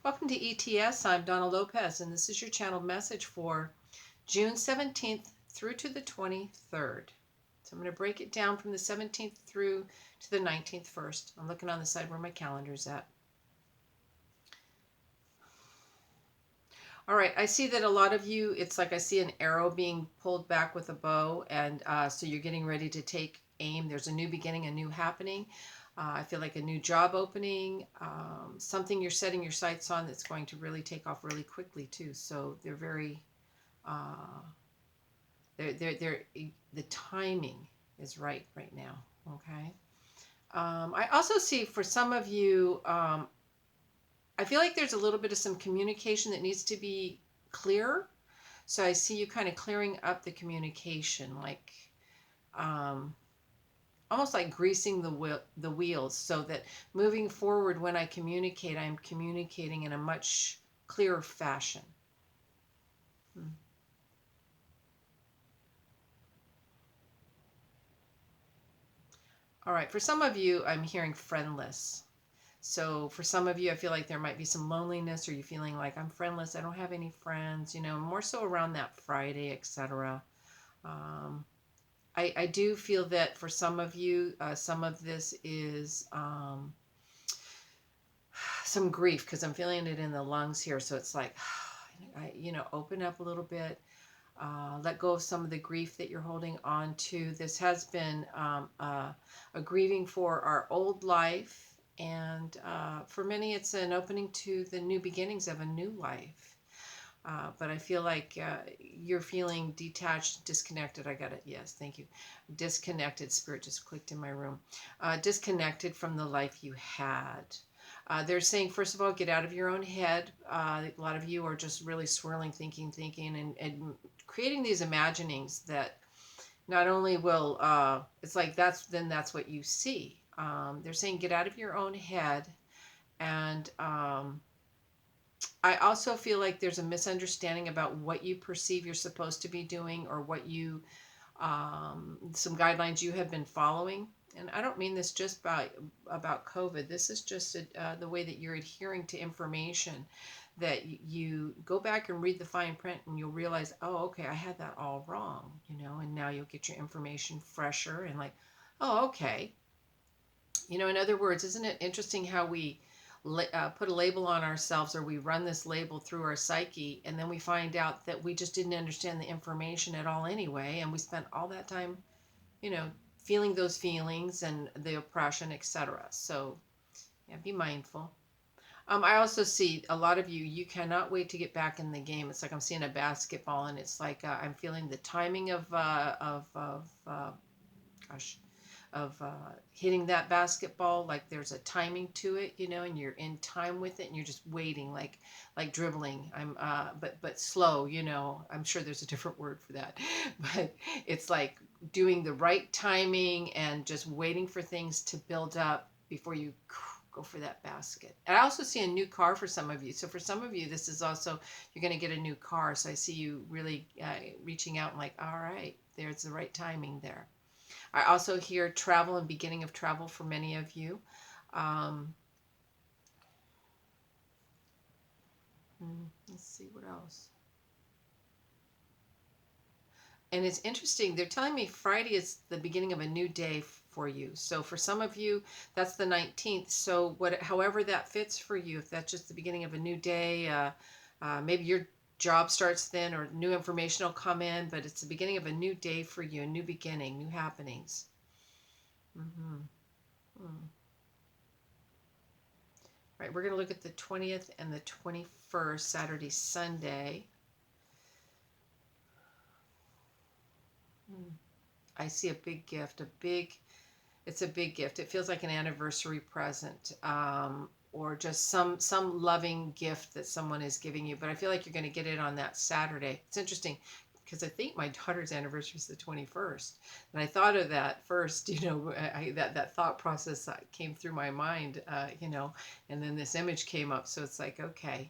Welcome to ETS. I'm Donna Lopez, and this is your channel message for June 17th through to the 23rd. So I'm going to break it down from the 17th through to the 19th first. I'm looking on the side where my calendar is at. All right, I see that a lot of you, it's like I see an arrow being pulled back with a bow, and so you're getting ready to take aim. There's a new beginning, a new happening. I feel like a new job opening, something you're setting your sights on that's going to really take off really quickly too. So they're very, uh, the timing is right now. Okay. I also see for some of you, I feel like there's a little bit of some communication that needs to be clearer. So I see you kind of clearing up the communication, like um, almost like greasing the wheels, so that moving forward, when I communicate, I'm communicating in a much clearer fashion. Hmm. All right, for some of you, I'm hearing friendless. So for some of you, I feel like there might be some loneliness, or you feeling like I'm friendless, I don't have any friends, more so around that Friday, etc. Um, I do feel that for some of you, some of this is some grief, because I'm feeling it in the lungs here. So it's like, open up a little bit, let go of some of the grief that you're holding on to. This has been a grieving for our old life. And for many, it's an opening to the new beginnings of a new life. But I feel like you're feeling detached, disconnected. I got it. Yes, thank you. Disconnected. Spirit just clicked in my room. Disconnected from the life you had. They're saying, first of all, get out of your own head. A lot of you are just really swirling, thinking, and creating these imaginings that not only will, it's like that's what you see. They're saying, get out of your own head. And I also feel like there's a misunderstanding about what you perceive you're supposed to be doing, or what some guidelines you have been following. And I don't mean this just about COVID. This is just the way that you're adhering to information, that you go back and read the fine print, and you'll realize, oh, okay, I had that all wrong, and now you'll get your information fresher and like, oh, okay. In other words, isn't it interesting how we put a label on ourselves, or we run this label through our psyche, and then we find out that we just didn't understand the information at all anyway, and we spent all that time, you know, feeling those feelings and the oppression, etc. So, yeah, be mindful. I also see a lot of you, you cannot wait to get back in the game. It's like I'm seeing a basketball, and it's like I'm feeling the timing gosh, of hitting that basketball. Like there's a timing to it, and you're in time with it, and you're just waiting, like dribbling. But slow. I'm sure there's a different word for that, but it's like doing the right timing and just waiting for things to build up before you go for that basket. And I also see a new car for some of you. So for some of you, this is also, you're going to get a new car. So I see you really reaching out and like, all right, there's the right timing there. I also hear travel and beginning of travel for many of you. Um, let's see what else. And it's interesting. They're telling me Friday is the beginning of a new day for you. So for some of you, that's the 19th. So however that fits for you, if that's just the beginning of a new day, maybe your job starts then, or new information will come in, but it's the beginning of a new day for you, a new beginning, new happenings. Mm-hmm. Mm. Right, we're going to look at the 20th and the 21st, Saturday, Sunday. I see a big gift, it's a big gift. It feels like an anniversary present, or just some loving gift that someone is giving you. But I feel like you're going to get it on that Saturday. It's interesting, because I think my daughter's anniversary is the 21st. And I thought of that first, that thought process came through my mind, and then this image came up. So it's like, okay,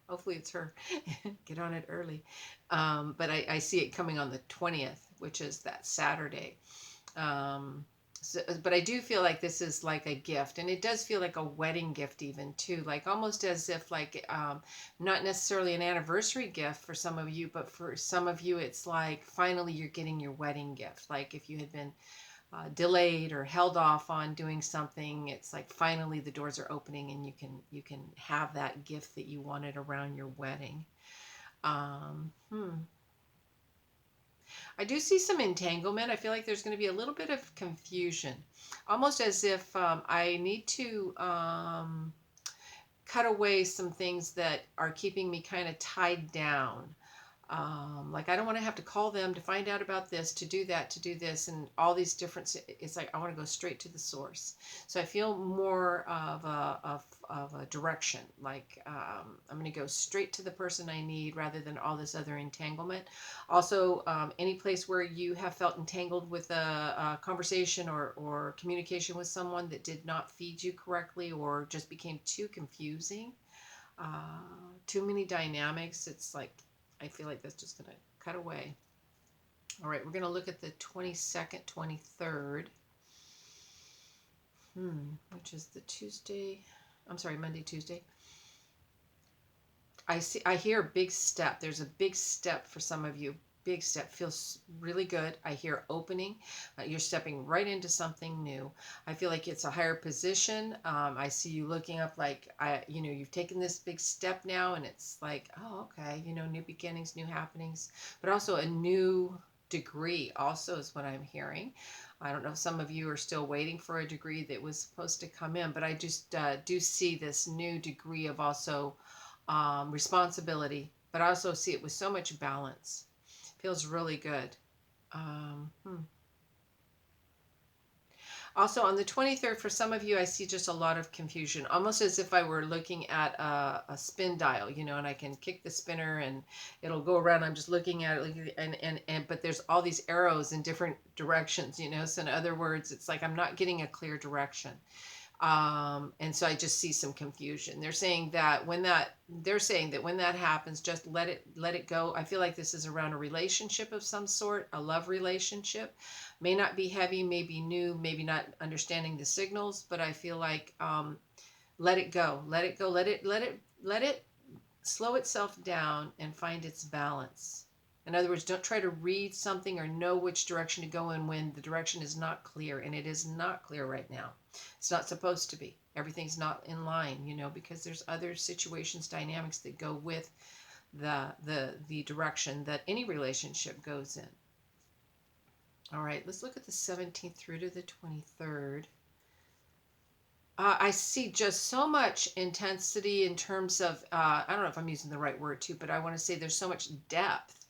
hopefully it's her. Get on it early. But I see it coming on the 20th, which is that Saturday. Um, So, but I do feel like this is like a gift, and it does feel like a wedding gift even too, like almost as if like not necessarily an anniversary gift for some of you, but for some of you it's like finally you're getting your wedding gift. Like if you had been delayed or held off on doing something, it's like finally the doors are opening and you can have that gift that you wanted around your wedding. Um, hmm. I do see some entanglement. I feel like there's going to be a little bit of confusion, almost as if I need to cut away some things that are keeping me kind of tied down. Like I don't want to have to call them to find out about this, to do that, to do this, and all these different. It's like I want to go straight to the source. So I feel more of a direction. Like I'm going to go straight to the person I need rather than all this other entanglement. Also, any place where you have felt entangled with a conversation or communication with someone that did not feed you correctly or just became too confusing, too many dynamics. It's like I feel like that's just going to cut away. All right, we're going to look at the 22nd, 23rd, which is the Tuesday. I'm sorry, Monday, Tuesday. I hear a big step. There's a big step for some of you. Big step, feels really good. I hear opening. You're stepping right into something new. I feel like it's a higher position. I see you looking up like you've taken this big step now, and it's like, oh, okay, new beginnings, new happenings, but also a new degree. Also, is what I'm hearing. I don't know if some of you are still waiting for a degree that was supposed to come in, but I just do see this new degree of also responsibility, but I also see it with so much balance. Feels really good. Um, hmm. Also, on the 23rd, for some of you, I see just a lot of confusion, almost as if I were looking at a spin dial, and I can kick the spinner and it'll go around. I'm just looking at it, but there's all these arrows in different directions, So in other words, it's like I'm not getting a clear direction. And so I just see some confusion. They're saying that when that happens, just let it go. I feel like this is around a relationship of some sort, a love relationship. May not be heavy, may be new, maybe not understanding the signals, but I feel like let it go, let it go, let it slow itself down and find its balance. In other words, don't try to read something or know which direction to go in when the direction is not clear, and it is not clear right now. It's not supposed to be. Everything's not in line, because there's other situations, dynamics that go with the direction that any relationship goes in. All right, let's look at the 17th through to the 23rd. I see just so much intensity in terms of, I don't know if I'm using the right word too, but I want to say there's so much depth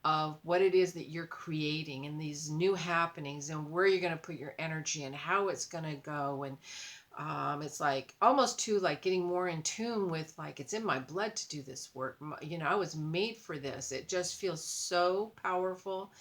of what it is that you're creating and these new happenings and where you're going to put your energy and how it's going to go. And it's like almost to like getting more in tune with like, it's in my blood to do this work. I was made for this. It just feels so powerful,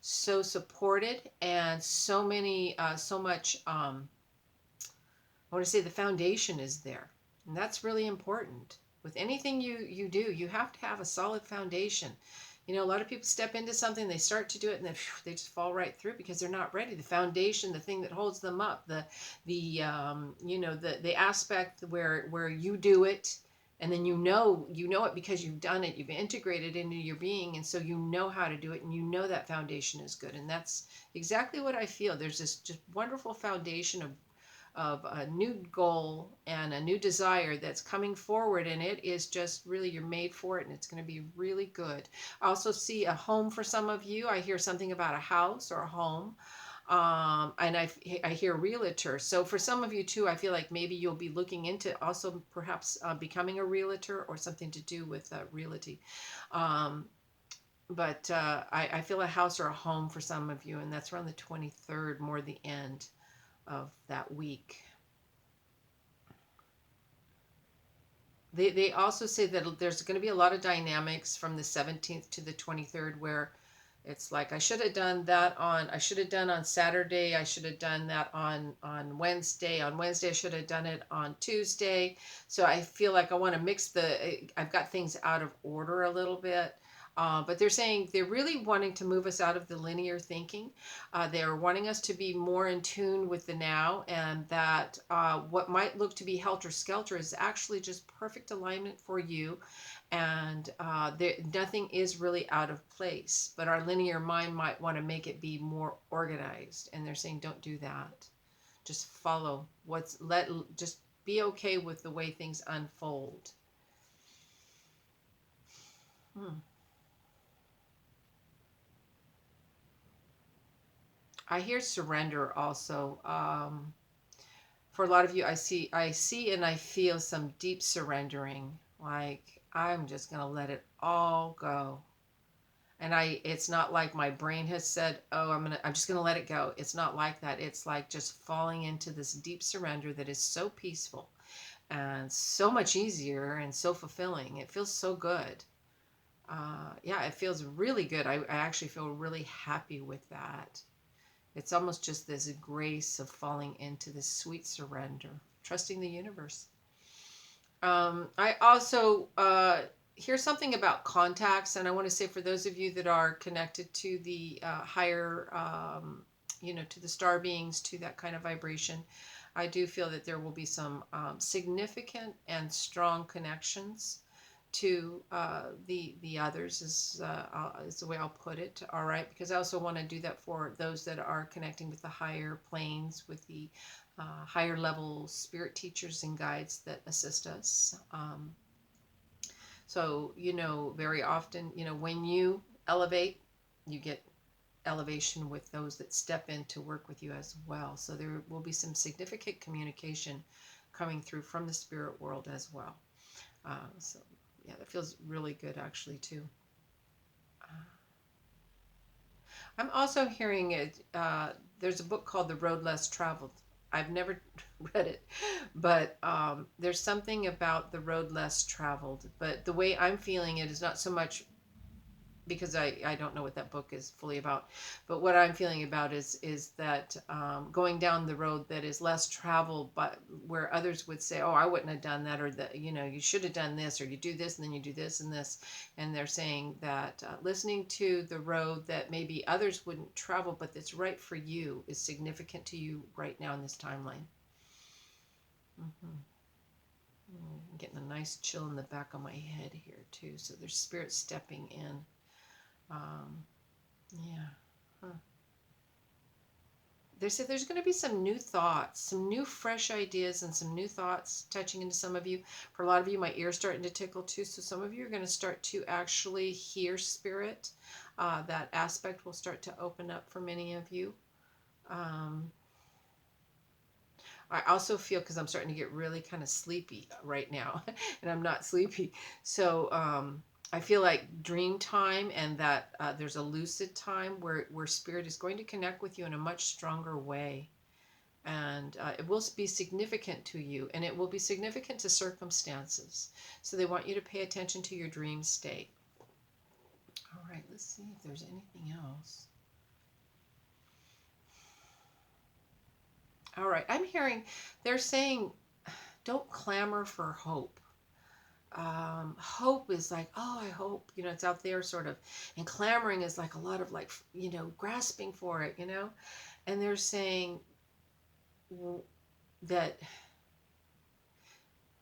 so supported, and so much, I want to say the foundation is there. And that's really important. With anything you do, you have to have a solid foundation. A lot of people step into something, they start to do it, and then they just fall right through because they're not ready. The foundation, the thing that holds them up, the aspect where you do it, and then you know it because you've done it, you've integrated into your being, and so you know how to do it, and that foundation is good. And that's exactly what I feel. There's this just wonderful foundation of a new goal and a new desire that's coming forward, and it is just really, you're made for it, and it's going to be really good. I also see a home for some of you. I hear something about a house or a home, and I hear realtor. So for some of you too, I feel like maybe you'll be looking into also perhaps becoming a realtor or something to do with realty. But I feel a house or a home for some of you, and that's around the 23rd, more the end of that week. They also say that there's going to be a lot of dynamics from the 17th to the 23rd where it's like I should have done on Saturday, I should have done that on Wednesday. On Wednesday I should have done it on Tuesday. So I feel like I want to I've got things out of order a little bit. But they're saying they're really wanting to move us out of the linear thinking. They're wanting us to be more in tune with the now, and that what might look to be helter skelter is actually just perfect alignment for you. And nothing is really out of place. But our linear mind might want to make it be more organized. And they're saying, don't do that. Just follow just be okay with the way things unfold. Hmm. I hear surrender also. For a lot of you, I see, and I feel some deep surrendering. Like I'm just gonna let it all go. And it's not like my brain has said, "Oh, I'm just gonna let it go." It's not like that. It's like just falling into this deep surrender that is so peaceful and so much easier and so fulfilling. It feels so good. Yeah, it feels really good. I actually feel really happy with that. It's almost just this grace of falling into this sweet surrender, trusting the universe. I also hear something about contacts, and I want to say for those of you that are connected to the higher, to the star beings, to that kind of vibration, I do feel that there will be some significant and strong connections to the others is the way I'll put it. All right, because I also want to do that for those that are connecting with the higher planes, with the higher level spirit teachers and guides that assist us. So very often, when you elevate, you get elevation with those that step in to work with you as well. So there will be some significant communication coming through from the spirit world as well. So yeah, that feels really good actually too. I'm also hearing it. There's a book called The Road Less Traveled. I've never read it, but there's something about the road less traveled. But the way I'm feeling it is not so much because I don't know what that book is fully about. But what I'm feeling about is that going down the road that is less traveled, but where others would say, "Oh, I wouldn't have done that," or that you should have done this, or you do this and then you do this and this, and they're saying that listening to the road that maybe others wouldn't travel, but that's right for you, is significant to you right now in this timeline. I'm getting a nice chill in the back of my head here too. So there's spirit stepping in. Um, yeah. Huh. They said there's going to be some new thoughts, some new fresh ideas, and some new thoughts touching into some of you. For a lot of you, my ear's starting to tickle too. So some of you are going to start to actually hear spirit. That aspect will start to open up for many of you. Um, I also feel, because I'm starting to get really kind of sleepy right now, and I'm not sleepy. So I feel like dream time, and that there's a lucid time where spirit is going to connect with you in a much stronger way. And it will be significant to you, and it will be significant to circumstances. So they want you to pay attention to your dream state. All right, let's see if there's anything else. All right, I'm hearing they're saying don't clamor for hope. Hope is like, oh, I hope, it's out there sort of. And clamoring is like a lot of like, grasping for it, And they're saying that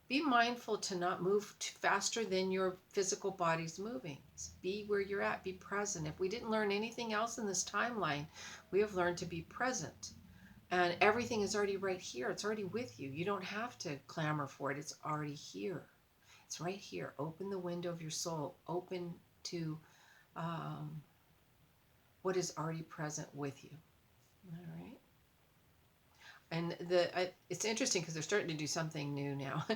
be mindful to not move faster than your physical body's moving. Be where you're at, be present. If we didn't learn anything else in this timeline, we have learned to be present. And everything is already right here. It's already with you. You don't have to clamor for it. It's already here. It's right here. Open the window of your soul. Open to what is already present with you. All right. And it's interesting because they're starting to do something new now.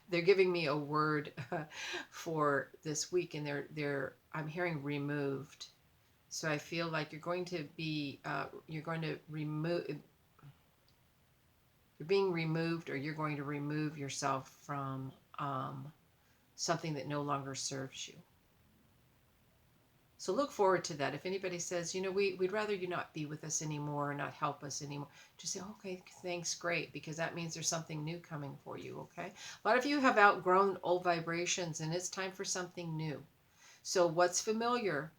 They're giving me a word for this week, and I'm hearing removed. So I feel like you're going to remove. You're being removed, or you're going to remove yourself from something that no longer serves you. So look forward to that. If anybody says, we'd rather you not be with us anymore or not help us anymore, just say, okay, thanks, great, because that means there's something new coming for you, okay? A lot of you have outgrown old vibrations, and it's time for something new. So what's familiar,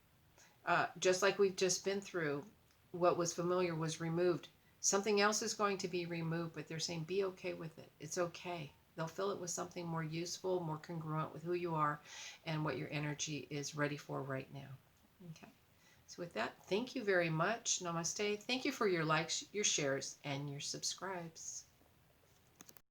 just like we've just been through, what was familiar was removed. Something else is going to be removed, but they're saying be okay with it. It's okay. They'll fill it with something more useful, more congruent with who you are and what your energy is ready for right now. Okay. So with that, thank you very much. Namaste. Thank you for your likes, your shares, and your subscribes.